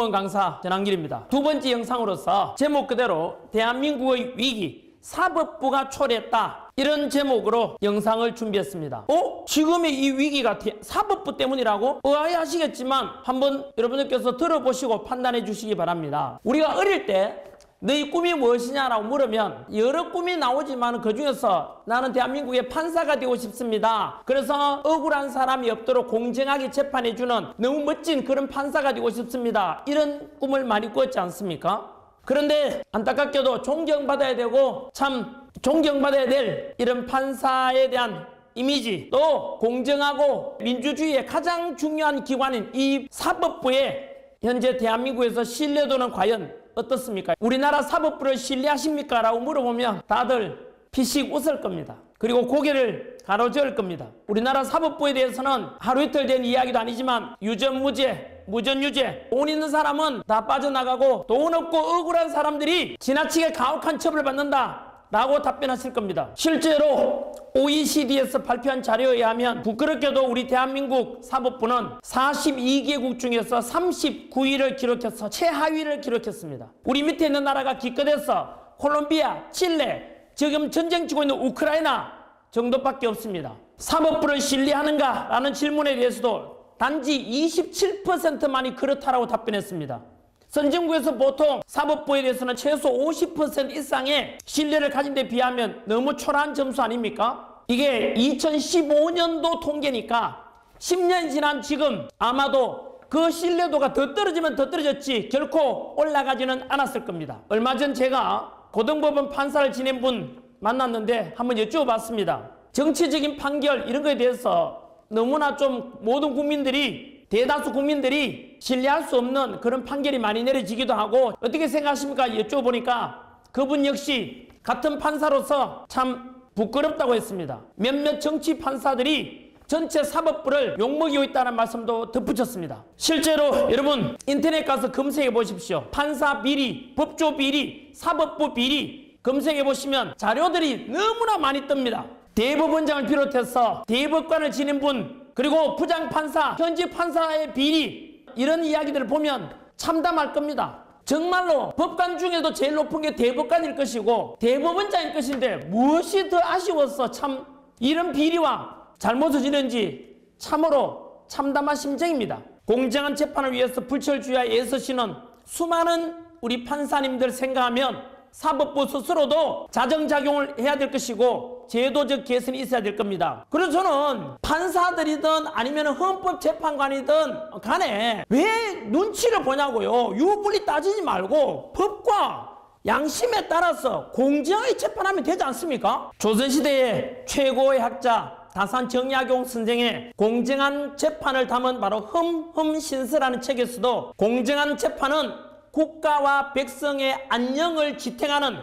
공무원 강사 전한길입니다. 두 번째 영상으로서 제목 그대로 대한민국의 위기, 사법부가 초래했다, 이런 제목으로 영상을 준비했습니다. 지금의 이 위기가 사법부 때문이라고 의아해하시겠지만 한번 여러분들께서 들어보시고 판단해 주시기 바랍니다. 우리가 어릴 때 너희 꿈이 무엇이냐라고 물으면 여러 꿈이 나오지만 그 중에서 나는 대한민국의 판사가 되고 싶습니다. 그래서 억울한 사람이 없도록 공정하게 재판해주는 너무 멋진 그런 판사가 되고 싶습니다. 이런 꿈을 많이 꾸었지 않습니까? 그런데 안타깝게도 존경받아야 되고 참 존경받아야 될 이런 판사에 대한 이미지, 또 공정하고 민주주의의 가장 중요한 기관인 이 사법부의 현재 대한민국에서 신뢰도는 과연 어떻습니까? 우리나라 사법부를 신뢰하십니까? 라고 물어보면 다들 피식 웃을 겁니다. 그리고 고개를 가로저을 겁니다. 우리나라 사법부에 대해서는 하루 이틀 된 이야기도 아니지만 유전무죄, 무전유죄, 돈 있는 사람은 다 빠져나가고 돈 없고 억울한 사람들이 지나치게 가혹한 처벌을 받는다 라고 답변하실 겁니다. 실제로 OECD에서 발표한 자료에 의하면 부끄럽게도 우리 대한민국 사법부는 42개국 중에서 39위를 기록해서 최하위를 기록했습니다. 우리 밑에 있는 나라가 기껏해서 콜롬비아, 칠레, 지금 전쟁 치고 있는 우크라이나 정도밖에 없습니다. 사법부를 신뢰하는가? 라는 질문에 대해서도 단지 27%만이 그렇다라고 답변했습니다. 선진국에서 보통 사법부에 대해서는 최소 50% 이상의 신뢰를 가진 데 비하면 너무 초라한 점수 아닙니까? 이게 2015년도 통계니까 10년 지난 지금 아마도 그 신뢰도가 더 떨어지면 더 떨어졌지 결코 올라가지는 않았을 겁니다. 얼마 전 제가 고등법원 판사를 지낸 분 만났는데 한번 여쭤봤습니다. 정치적인 판결 이런 거에 대해서 너무나 좀 모든 국민들이, 대다수 국민들이 신뢰할 수 없는 그런 판결이 많이 내려지기도 하고 어떻게 생각하십니까? 여쭤보니까 그분 역시 같은 판사로서 참 부끄럽다고 했습니다. 몇몇 정치 판사들이 전체 사법부를 욕먹이고 있다는 말씀도 덧붙였습니다. 실제로 여러분 인터넷 가서 검색해 보십시오. 판사 비리, 법조 비리, 사법부 비리 검색해 보시면 자료들이 너무나 많이 뜹니다. 대법원장을 비롯해서 대법관을 지낸 분, 그리고 부장판사, 현직 판사의 비리, 이런 이야기들을 보면 참담할 겁니다. 정말로 법관 중에도 제일 높은 게 대법관일 것이고 대법원장일 것인데 무엇이 더 아쉬워서 참 이런 비리와 잘못을 지는지 참으로 참담한 심정입니다. 공정한 재판을 위해서 불철주야에 애쓰시는 수많은 우리 판사님들 생각하면 사법부 스스로도 자정작용을 해야 될 것이고 제도적 개선이 있어야 될 겁니다. 그래서 저는 판사들이든 아니면 헌법재판관이든 간에 왜 눈치를 보냐고요. 유불리 따지지 말고 법과 양심에 따라서 공정하게 재판하면 되지 않습니까? 조선시대의 최고의 학자 다산 정약용 선생의 공정한 재판을 담은 바로 흠흠신서라는 책에서도 공정한 재판은 국가와 백성의 안녕을 지탱하는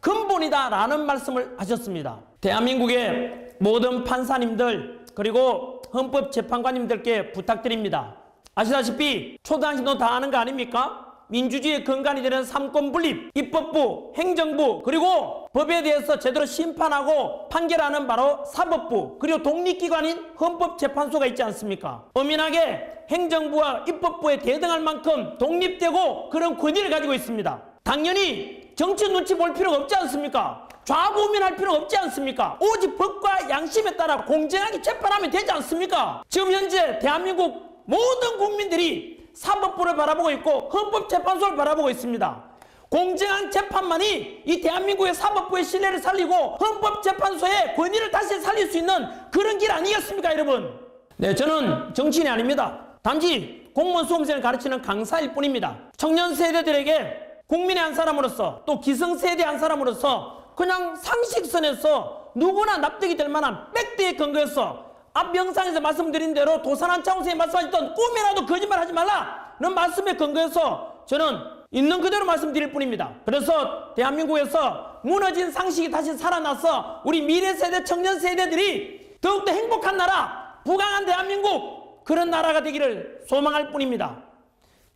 근본이다 라는 말씀을 하셨습니다. 대한민국의 모든 판사님들 그리고 헌법재판관님들께 부탁드립니다. 아시다시피 초등학생도 다 아는 거 아닙니까? 민주주의의 근간이 되는 삼권분립, 입법부, 행정부, 그리고 법에 대해서 제대로 심판하고 판결하는 바로 사법부, 그리고 독립기관인 헌법재판소가 있지 않습니까? 엄연하게 행정부와 입법부에 대등할 만큼 독립되고 그런 권위를 가지고 있습니다. 당연히 정치 눈치 볼 필요가 없지 않습니까? 좌고우면할 필요가 없지 않습니까? 오직 법과 양심에 따라 공정하게 재판하면 되지 않습니까? 지금 현재 대한민국 모든 국민들이 사법부를 바라보고 있고 헌법재판소를 바라보고 있습니다. 공정한 재판만이 이 대한민국의 사법부의 신뢰를 살리고 헌법재판소의 권위를 다시 살릴 수 있는 그런 길 아니겠습니까, 여러분? 네, 저는 정치인이 아닙니다. 단지 공무원 수험생을 가르치는 강사일 뿐입니다. 청년 세대들에게 국민의 한 사람으로서 또 기성세대 한 사람으로서 그냥 상식선에서 누구나 납득이 될 만한 팩트에 근거해서 앞 영상에서 말씀드린 대로 도산한 차원생이 말씀하셨던 꿈이라도 거짓말하지 말라는 말씀에 근거해서 저는 있는 그대로 말씀드릴 뿐입니다. 그래서 대한민국에서 무너진 상식이 다시 살아나서 우리 미래 세대, 청년 세대들이 더욱더 행복한 나라, 부강한 대한민국, 그런 나라가 되기를 소망할 뿐입니다.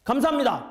감사합니다.